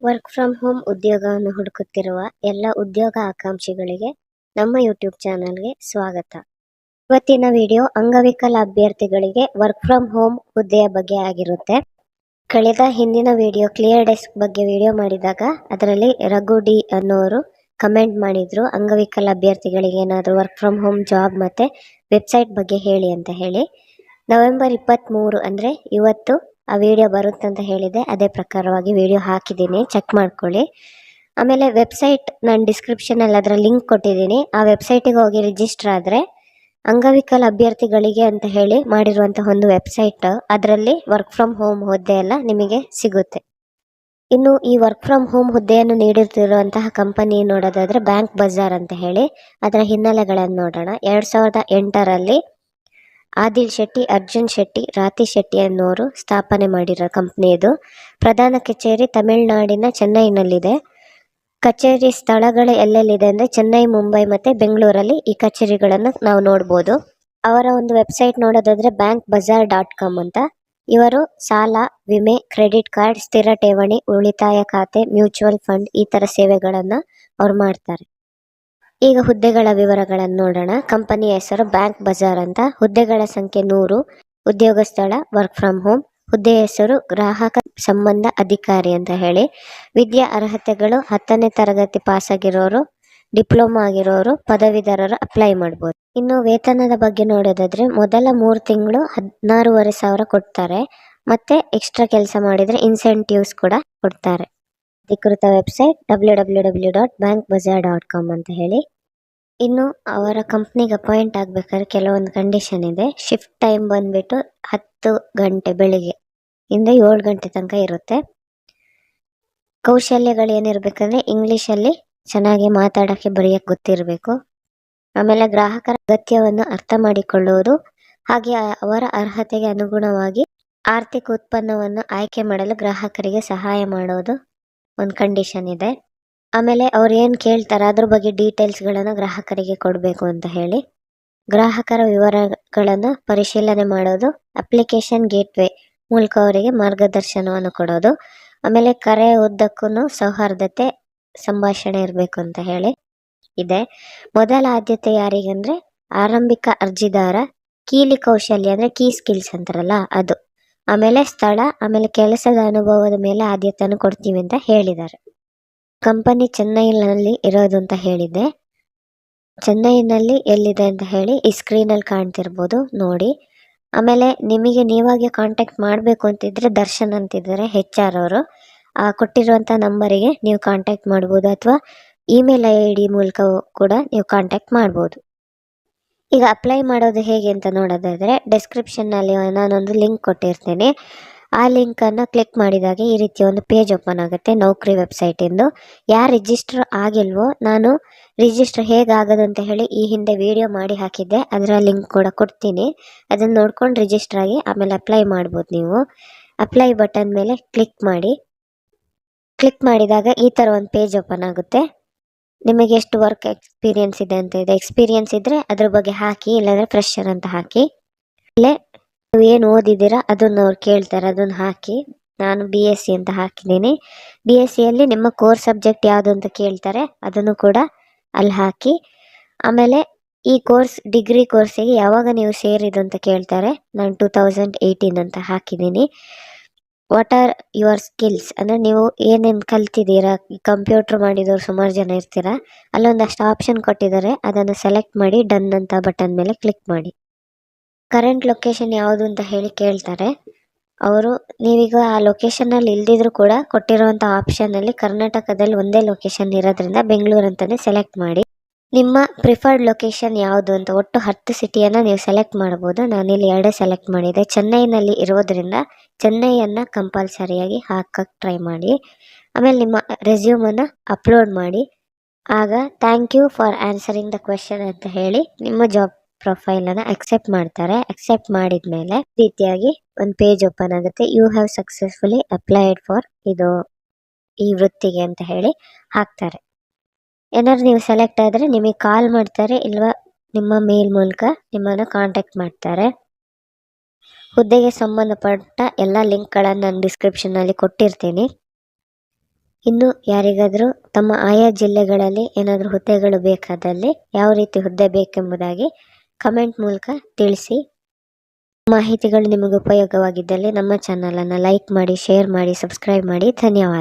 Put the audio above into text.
Work from home ಉದ್ಯೋಗವನ್ನು ಹುಡುಕುತ್ತಿರುವ ಎಲ್ಲ ಉದ್ಯೋಗ ಆಕಾಂಕ್ಷಿಗಳಿಗೆ ನಮ್ಮ ಯೂಟ್ಯೂಬ್ ಚಾನಲ್ಗೆ ಸ್ವಾಗತ. ಇವತ್ತಿನ ವಿಡಿಯೋ ಅಂಗವಿಕಲ ಅಭ್ಯರ್ಥಿಗಳಿಗೆ ವರ್ಕ್ ಫ್ರಮ್ ಹೋಮ್ ಹುದ್ದೆಯ ಬಗ್ಗೆ ಆಗಿರುತ್ತೆ. ಕಳೆದ ಹಿಂದಿನ ವಿಡಿಯೋ ಕ್ಲಿಯರ್ ಡೆಸ್ಕ್ ಬಗ್ಗೆ ವಿಡಿಯೋ ಮಾಡಿದಾಗ ಅದರಲ್ಲಿ ರಘು ಡಿ ಅನ್ನೋರು ಕಮೆಂಟ್ ಮಾಡಿದ್ರು, ಅಂಗವಿಕಲ ಅಭ್ಯರ್ಥಿಗಳಿಗೆ ಏನಾದರೂ ವರ್ಕ್ ಫ್ರಮ್ ಹೋಮ್ ಜಾಬ್ ಮತ್ತೆ ವೆಬ್ಸೈಟ್ ಬಗ್ಗೆ ಹೇಳಿ ಅಂತ ಹೇಳಿ. ನವೆಂಬರ್ 23 ಅಂದರೆ ಇವತ್ತು ಆ ವಿಡಿಯೋ ಬರುತ್ತಂತ ಹೇಳಿದೆ. ಅದೇ ಪ್ರಕಾರವಾಗಿ ವಿಡಿಯೋ ಹಾಕಿದ್ದೀನಿ, ಚೆಕ್ ಮಾಡ್ಕೊಳ್ಳಿ. ಆಮೇಲೆ ವೆಬ್ಸೈಟ್ ನಾನು ಡಿಸ್ಕ್ರಿಪ್ಷನಲ್ಲಿ ಅದರ ಲಿಂಕ್ ಕೊಟ್ಟಿದ್ದೀನಿ. ಆ ವೆಬ್ಸೈಟಿಗೆ ಹೋಗಿ ರಿಜಿಸ್ಟರ್ ಆದರೆ ಅಂಗವಿಕಲ ಅಭ್ಯರ್ಥಿಗಳಿಗೆ ಅಂತ ಹೇಳಿ ಮಾಡಿರುವಂತಹ ಒಂದು ವೆಬ್ಸೈಟ್, ಅದರಲ್ಲಿ ವರ್ಕ್ ಫ್ರಮ್ ಹೋಮ್ ಹುದ್ದೆ ಎಲ್ಲ ನಿಮಗೆ ಸಿಗುತ್ತೆ. ಇನ್ನು ಈ ವರ್ಕ್ ಫ್ರಮ್ ಹೋಮ್ ಹುದ್ದೆಯನ್ನು ನೀಡುತ್ತಿರುವಂತಹ ಕಂಪನಿ ನೋಡೋದಾದ್ರೆ ಬ್ಯಾಂಕ್ ಬಜಾರ್ ಅಂತ ಹೇಳಿ. ಅದರ ಹಿನ್ನೆಲೆಗಳನ್ನು ನೋಡೋಣ. 2008ರಲ್ಲಿ ಆದಿಲ್ ಶೆಟ್ಟಿ, ಅರ್ಜುನ್ ಶೆಟ್ಟಿ, ರಾತಿ ಶೆಟ್ಟಿ ಅನ್ನೋರು ಸ್ಥಾಪನೆ ಮಾಡಿರೋ ಕಂಪ್ನಿ ಇದು. ಪ್ರಧಾನ ಕಚೇರಿ ತಮಿಳುನಾಡಿನ ಚೆನ್ನೈನಲ್ಲಿದೆ. ಕಚೇರಿ ಸ್ಥಳಗಳು ಎಲ್ಲೆಲ್ಲಿದೆ ಅಂದರೆ ಚೆನ್ನೈ, ಮುಂಬೈ ಮತ್ತು ಬೆಂಗಳೂರಲ್ಲಿ ಈ ಕಚೇರಿಗಳನ್ನು ನಾವು ನೋಡ್ಬೋದು. ಅವರ ಒಂದು ವೆಬ್ಸೈಟ್ ನೋಡೋದಾದ್ರೆ bankbazaar.com ಅಂತ. ಇವರು ಸಾಲ, ವಿಮೆ, ಕ್ರೆಡಿಟ್ ಕಾರ್ಡ್, ಸ್ಥಿರ ಠೇವಣಿ, ಉಳಿತಾಯ ಖಾತೆ, ಮ್ಯೂಚುವಲ್ ಫಂಡ್ ಈ ಥರ ಸೇವೆಗಳನ್ನು ಅವ್ರು ಮಾಡ್ತಾರೆ. ಈಗ ಹುದ್ದೆಗಳ ವಿವರಗಳನ್ನು ನೋಡೋಣ. ಕಂಪನಿಯ ಹೆಸರು ಬ್ಯಾಂಕ್ ಬಜಾರ್ ಅಂತ. ಹುದ್ದೆಗಳ ಸಂಖ್ಯೆ 100. ಉದ್ಯೋಗ ಸ್ಥಳ ವರ್ಕ್ ಫ್ರಮ್ ಹೋಮ್. ಹುದ್ದೆಯ ಹೆಸರು ಗ್ರಾಹಕ ಸಂಬಂಧ ಅಧಿಕಾರಿ ಅಂತ ಹೇಳಿ. ವಿದ್ಯಾ ಅರ್ಹತೆಗಳು 10ನೇ ತರಗತಿ ಪಾಸ್ ಆಗಿರೋರು, ಡಿಪ್ಲೊಮಾ ಆಗಿರೋರು, ಪದವೀಧರರು ಅಪ್ಲೈ ಮಾಡ್ಬೋದು. ಇನ್ನು ವೇತನದ ಬಗ್ಗೆ ನೋಡೋದಾದ್ರೆ ಮೊದಲ 3 ತಿಂಗಳು 16,500 ಕೊಡ್ತಾರೆ. ಮತ್ತೆ ಎಕ್ಸ್ಟ್ರಾ ಕೆಲಸ ಮಾಡಿದರೆ ಇನ್ಸೆಂಟಿವ್ಸ್ ಕೂಡ ಕೊಡ್ತಾರೆ. ಅಧಿಕೃತ ವೆಬ್ಸೈಟ್ www.bankbazaar.com ಅಂತ ಹೇಳಿ. ಇನ್ನು ಅವರ ಕಂಪ್ನಿಗೆ ಅಪಾಯಿಂಟ್ ಆಗಬೇಕಾದ್ರೆ ಕೆಲವೊಂದು ಕಂಡೀಷನ್ ಇದೆ. ಶಿಫ್ಟ್ ಟೈಮ್ ಬಂದ್ಬಿಟ್ಟು 10 ಗಂಟೆ ಬೆಳಿಗ್ಗೆ ಇಂದ 7 ಗಂಟೆ ತನಕ ಇರುತ್ತೆ. ಕೌಶಲ್ಯಗಳು ಏನಿರಬೇಕಂದ್ರೆ ಇಂಗ್ಲೀಷಲ್ಲಿ ಚೆನ್ನಾಗಿ ಮಾತಾಡೋಕ್ಕೆ ಬರೆಯೋಕ್ಕೆ ಗೊತ್ತಿರಬೇಕು. ಆಮೇಲೆ ಗ್ರಾಹಕರ ಅಗತ್ಯವನ್ನು ಅರ್ಥ ಮಾಡಿಕೊಳ್ಳುವುದು, ಹಾಗೆ ಅವರ ಅರ್ಹತೆಗೆ ಅನುಗುಣವಾಗಿ ಆರ್ಥಿಕ ಉತ್ಪನ್ನವನ್ನು ಆಯ್ಕೆ ಮಾಡಲು ಗ್ರಾಹಕರಿಗೆ ಸಹಾಯ ಮಾಡೋದು ಒಂದು ಕಂಡೀಷನ್ ಇದೆ. ಆಮೇಲೆ ಅವ್ರು ಏನು ಕೇಳ್ತಾರೆ ಅದ್ರ ಬಗ್ಗೆ ಡೀಟೇಲ್ಸ್ಗಳನ್ನು ಗ್ರಾಹಕರಿಗೆ ಕೊಡಬೇಕು ಅಂತ ಹೇಳಿ. ಗ್ರಾಹಕರ ವಿವರಗಳನ್ನು ಪರಿಶೀಲನೆ ಮಾಡೋದು, ಅಪ್ಲಿಕೇಶನ್ ಗೇಟ್ವೇ ಮೂಲಕ ಅವರಿಗೆ ಮಾರ್ಗದರ್ಶನವನ್ನು ಕೊಡೋದು. ಆಮೇಲೆ ಕರೆ ಉದ್ದಕ್ಕೂ ಸೌಹಾರ್ದತೆ ಸಂಭಾಷಣೆ ಇರಬೇಕು ಅಂತ ಹೇಳಿ ಇದೆ. ಮೊದಲ ಆದ್ಯತೆ ಯಾರಿಗಂದ್ರೆ ಆರಂಭಿಕ ಅರ್ಜಿದಾರ, ಕೀಲಿ ಕೌಶಲ್ಯ ಅಂದರೆ ಕೀ ಸ್ಕಿಲ್ಸ್ ಅಂತಾರಲ್ಲ ಅದು, ಆಮೇಲೆ ಸ್ಥಳ, ಆಮೇಲೆ ಕೆಲಸದ ಅನುಭವದ ಮೇಲೆ ಆದ್ಯತೆಯನ್ನು ಕೊಡ್ತೀವಿ ಅಂತ ಹೇಳಿದ್ದಾರೆ. ಕಂಪನಿ ಚೆನ್ನೈನಲ್ಲಿ ಇರೋದು ಅಂತ ಹೇಳಿದೆ. ಚೆನ್ನೈನಲ್ಲಿ ಎಲ್ಲಿದೆ ಅಂತ ಹೇಳಿ ಈ ಸ್ಕ್ರೀನಲ್ಲಿ ಕಾಣ್ತಿರ್ಬೋದು, ನೋಡಿ. ಆಮೇಲೆ ನಿಮಗೆ ನೀವಾಗೆ ಕಾಂಟ್ಯಾಕ್ಟ್ ಮಾಡಬೇಕು ಅಂತಿದ್ರೆ ದರ್ಶನ್ ಅಂತಿದ್ದಾರೆ HR ಅವರು. ಕೊಟ್ಟಿರುವಂಥ ನಂಬರಿಗೆ ನೀವು ಕಾಂಟ್ಯಾಕ್ಟ್ ಮಾಡ್ಬೋದು, ಅಥವಾ ಇಮೇಲ್ ID ಮೂಲಕ ಕೂಡ ನೀವು ಕಾಂಟ್ಯಾಕ್ಟ್ ಮಾಡ್ಬೋದು. ಈಗ ಅಪ್ಲೈ ಮಾಡೋದು ಹೇಗೆ ಅಂತ ನೋಡೋದಾದರೆ ಡಿಸ್ಕ್ರಿಪ್ಷನ್ನಲ್ಲಿ ನಾನೊಂದು ಲಿಂಕ್ ಕೊಟ್ಟಿರ್ತೀನಿ. ಆ ಲಿಂಕನ್ನು ಕ್ಲಿಕ್ ಮಾಡಿದಾಗ ಈ ರೀತಿ ಒಂದು ಪೇಜ್ ಓಪನ್ ಆಗುತ್ತೆ ನೌಕರಿ ವೆಬ್ಸೈಟಿಂದು. ಯಾರು ರಿಜಿಸ್ಟರ್ ಆಗಿಲ್ವೋ, ನಾನು ರಿಜಿಸ್ಟರ್ ಹೇಗಾಗೋದು ಅಂತ ಹೇಳಿ ಈ ಹಿಂದೆ ವಿಡಿಯೋ ಮಾಡಿ ಹಾಕಿದ್ದೆ, ಅದರ ಲಿಂಕ್ ಕೂಡ ಕೊಡ್ತೀನಿ. ಅದನ್ನು ನೋಡ್ಕೊಂಡು ರಿಜಿಸ್ಟರ್ ಆಗಿ ಆಮೇಲೆ ಅಪ್ಲೈ ಮಾಡ್ಬೋದು ನೀವು. ಅಪ್ಲೈ ಬಟನ್ ಮೇಲೆ ಕ್ಲಿಕ್ ಮಾಡಿ. ಕ್ಲಿಕ್ ಮಾಡಿದಾಗ ಈ ಥರ ಒಂದು ಪೇಜ್ ಓಪನ್ ಆಗುತ್ತೆ. ನಿಮಗೆ ಎಷ್ಟು ವರ್ಕ್ ಎಕ್ಸ್ಪೀರಿಯನ್ಸ್ ಇದೆ ಅಂತ ಇದೆ. ಎಕ್ಸ್ಪೀರಿಯನ್ಸ್ ಇದ್ದರೆ ಅದ್ರ ಬಗ್ಗೆ ಹಾಕಿ, ಇಲ್ಲಾಂದರೆ ಫ್ರೆಶರ್ ಅಂತ ಹಾಕಿ. ಇಲ್ಲೇ ನೀವು ಏನು ಓದಿದ್ದೀರಾ ಅದನ್ನು ಅವ್ರು ಕೇಳ್ತಾರೆ, ಅದನ್ನು ಹಾಕಿ. ನಾನು BSc ಅಂತ ಹಾಕಿದ್ದೀನಿ. BScಯಲ್ಲಿ ನಿಮ್ಮ ಕೋರ್ ಸಬ್ಜೆಕ್ಟ್ ಯಾವುದು ಅಂತ ಕೇಳ್ತಾರೆ, ಅದನ್ನು ಕೂಡ ಅಲ್ಲಿ ಹಾಕಿ. ಆಮೇಲೆ ಈ ಕೋರ್ಸ್ ಡಿಗ್ರಿ ಕೋರ್ಸಿಗೆ ಯಾವಾಗ ನೀವು ಸೇರಿದ್ದು ಅಂತ ಕೇಳ್ತಾರೆ. ನಾನು 2018 ಅಂತ ಹಾಕಿದ್ದೀನಿ. ವಾಟ್ ಆರ್ ಯುವರ್ ಸ್ಕಿಲ್ಸ್ ಅಂದರೆ ನೀವು ಏನೇನು ಕಲ್ತಿದ್ದೀರಾ. ಕಂಪ್ಯೂಟ್ರ್ ಮಾಡಿದವರು ಸುಮಾರು ಜನ ಇರ್ತೀರಾ, ಅಲ್ಲೊಂದಷ್ಟು ಆಪ್ಷನ್ ಕೊಟ್ಟಿದ್ದಾರೆ, ಅದನ್ನು ಸೆಲೆಕ್ಟ್ ಮಾಡಿ ಡನ್ ಅಂತ ಬಟನ್ ಮೇಲೆ ಕ್ಲಿಕ್ ಮಾಡಿ. ಕರೆಂಟ್ ಲೊಕೇಶನ್ ಯಾವುದು ಅಂತ ಹೇಳಿ ಕೇಳ್ತಾರೆ ಅವರು. ನೀವೀಗ ಆ ಲೊಕೇಶನಲ್ಲಿ ಇಲ್ದಿದ್ರು ಕೂಡ ಕೊಟ್ಟಿರುವಂಥ ಆಪ್ಷನಲ್ಲಿ ಕರ್ನಾಟಕದಲ್ಲಿ ಒಂದೇ ಲೊಕೇಶನ್ ಇರೋದ್ರಿಂದ ಬೆಂಗಳೂರು ಅಂತಲೇ ಸೆಲೆಕ್ಟ್ ಮಾಡಿ. ನಿಮ್ಮ ಪ್ರಿಫರ್ಡ್ ಲೊಕೇಶನ್ ಯಾವುದು ಅಂತ ಒಟ್ಟು 10 ಸಿಟಿಯನ್ನು ನೀವು ಸೆಲೆಕ್ಟ್ ಮಾಡ್ಬೋದು. ನಾನಿಲ್ಲಿ 2 ಸೆಲೆಕ್ಟ್ ಮಾಡಿದೆ. ಚೆನ್ನೈನಲ್ಲಿ ಇರೋದ್ರಿಂದ ಚೆನ್ನೈಯನ್ನು ಕಂಪಲ್ಸರಿಯಾಗಿ ಹಾಕಕ್ಕೆ ಟ್ರೈ ಮಾಡಿ. ಆಮೇಲೆ ನಿಮ್ಮ ರೆಸ್ಯೂಮನ್ನು ಅಪ್ಲೋಡ್ ಮಾಡಿ. ಆಗ thank you for answering the question ಅಂತ ಹೇಳಿ ನಿಮ್ಮ ಜಾಬ್ ಪ್ರೊಫೈಲನ್ನು ಅಕ್ಸೆಪ್ಟ್ ಮಾಡ್ತಾರೆ. ಅಕ್ಸೆಪ್ಟ್ ಮಾಡಿದ ಮೇಲೆ ರೀತಿಯಾಗಿ ಒಂದು ಪೇಜ್ ಓಪನ್ ಆಗುತ್ತೆ. You have successfully applied for ಈ ವೃತ್ತಿಗೆ ಅಂತ ಹೇಳಿ ಹಾಕ್ತಾರೆ. ಏನಾದ್ರು ನೀವು ಸೆಲೆಕ್ಟ್ ಆದರೆ ನಿಮಗೆ ಕಾಲ್ ಮಾಡ್ತಾರೆ, ಇಲ್ವಾ ನಿಮ್ಮ ಮೇಲ್ ಮೂಲಕ ನಿಮ್ಮನ್ನು ಕಾಂಟ್ಯಾಕ್ಟ್ ಮಾಡ್ತಾರೆ. ಹುದ್ದೆಗೆ ಸಂಬಂಧಪಟ್ಟ ಎಲ್ಲ ಲಿಂಕ್ಗಳನ್ನು ನಾನು ಡಿಸ್ಕ್ರಿಪ್ಷನ್ನಲ್ಲಿ ಕೊಟ್ಟಿರ್ತೀನಿ. ಇನ್ನು ಯಾರಿಗಾದರೂ ತಮ್ಮ ಆಯಾ ಜಿಲ್ಲೆಗಳಲ್ಲಿ ಏನಾದರೂ ಹುದ್ದೆಗಳು ಬೇಕಾದಲ್ಲಿ ಯಾವ ರೀತಿ ಹುದ್ದೆ ಬೇಕೆಂಬುದಾಗಿ ಕಮೆಂಟ್ ಮೂಲಕ ತಿಳಿಸಿ. ಮಾಹಿತಿಗಳು ನಿಮಗೆ ಉಪಯೋಗವಾಗಿದ್ದಲ್ಲಿ ನಮ್ಮ ಚಾನಲನ್ನು ಲೈಕ್ ಮಾಡಿ, ಶೇರ್ ಮಾಡಿ, ಸಬ್ಸ್ಕ್ರೈಬ್ ಮಾಡಿ. ಧನ್ಯವಾದ.